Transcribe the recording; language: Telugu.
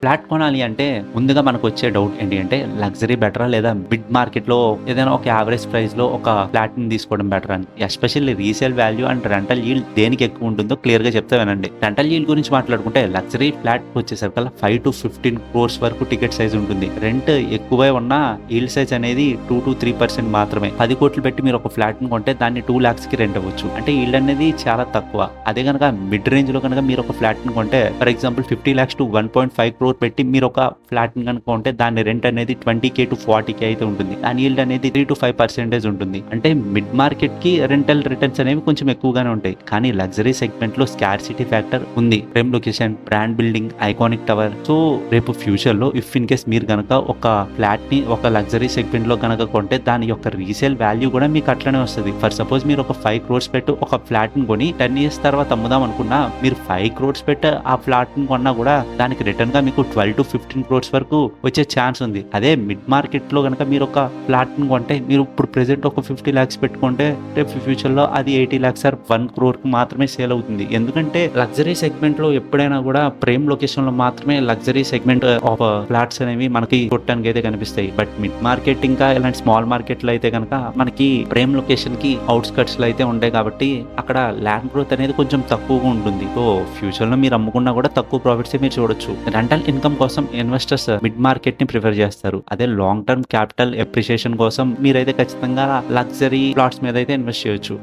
ఫ్లాట్ కొనాలి అంటే ముందుగా మనకు వచ్చే డౌట్ ఏంటి అంటే లగ్జరీ బెటరా లేదా మిడ్ మార్కెట్ లో ఏదైనా ఒక యావరేజ్ ప్రైస్ లో ఒక ఫ్లాట్ ని తీసుకోవడం బెటర్ అని. Especially resale value and rental yield దేనికి ఎక్కువ ఉంటుందో క్లియర్ గా చెప్తే వినండి. రెంటల్ ఈల్డ్ గురించి మాట్లాడుకుంటే లగ్జరీ ఫ్లాట్ వచ్చేసరికి 5 to 15 crores వరకు టికెట్ సైజ్ ఉంటుంది. రెంట్ ఎక్కువే ఉన్నా ఈల్డ్ సైజ్ అనేది 2 to 3% మాత్రమే. 10 కోట్లు పెట్టి మీరు ఒక ఫ్లాట్ ని కొంటే దాన్ని 2 lakhs కి రెంట్ అవ్వచ్చు. అంటే ఈల్డ్ అనేది చాలా తక్కువ. అదే కనుక మిడ్ రేంజ్ లో కనుక మీరు ఒక ఫ్లాట్ ని కొంటే for example 50 lakhs to 1.5 crore పెట్టి మీరు ఒక ఫ్లాట్ ని కనుక ఉంటే దాని రెంట్ అనేది 20K to 40K అయితే ఉంటుంది. దాని ఈల్డ్ అనేది 3 to 5% ఉంటుంది. అంటే మిడ్ మార్కెట్ కి రెంటల్ రిటర్న్స్ అనేవి కొంచెం ఎక్కువగానే ఉంటాయి. కానీ లగ్జరీ సెగ్మెంట్ లో స్కార్సిటీ ఫ్యాక్టర్ ఉంది. Prime location, brand building, iconic tower. So రేపు ఫ్యూచర్ లో ఇఫ్ ఇన్ కేస్ మీరు కనుక ఒక ఫ్లాట్ ని ఒక లగ్జరీ సెగ్మెంట్ లో కనుక కొంటే దాని యొక్క రీసేల్ వాల్యూ కూడా మీకు అట్లనే వస్తుంది. ఫర్ సపోజ్ మీరు ఒక 5 crores పెట్టి ఒక ఫ్లాట్ ని కొని 10 years తర్వాత అమ్ముదాం అనుకున్నా మీరు 5 crores పెట్టి ఆ ఫ్లాట్ ని కొన్నా కూడా దానికి రిటర్న్ గా మీకు 12 to 15 crores వరకు వచ్చే ఛాన్స్ ఉంది. అదే మిడ్ మార్కెట్ లో కనుక మీరు ఒక ఫ్లాట్ ని కొంటే మీరు ఇప్పుడు ప్రెసెంట్ ఒక 50 lakhs పెట్టుకుంటే రేపు ఫ్యూచర్ లో అది 80 lakhs or 1 crore కి మాత్రమే సేల్ అవుతుంది. ఎందుకంటే లగ్జరీ సెగ్మెంట్ లో ఎప్పుడైనా కూడా ప్రైమ్ లొకేషన్ లో మాత్రమే లగ్జరీ సెగ్మెంట్ ఆఫ్ ఫ్లాట్స్ అనేవి మనకి చూడటానికి అయితే కనిపిస్తాయి. బట్ మిడ్ మార్కెట్ ఇంకా ఇలాంటి స్మాల్ మార్కెట్ లో అయితే కనుక మనకి ప్రైమ్ లొకేషన్ కి అవుట్స్కట్స్ లో అయితే ఉంటాయి కాబట్టి అక్కడ ల్యాండ్ గ్రోత్ అనేది కొంచెం తక్కువగా ఉంటుంది. సో ఫ్యూచర్ లో మీరు అమ్ముకున్నా కూడా తక్కువ ప్రాఫిట్స్ మీరు చూడొచ్చు. రెంటల్ ఇన్కమ్ కోసం ఇన్వెస్టర్స్ మిడ్ మార్కెట్ ని ప్రిఫర్ చేస్తారు. అదే లాంగ్ టర్మ్ క్యాపిటల్ ఎప్రిషియేషన్ కోసం మీరైతే ఖచ్చితంగా లగ్జరీ ప్లాట్స్ మీద అయితే ఇన్వెస్ట్ చేయొచ్చు.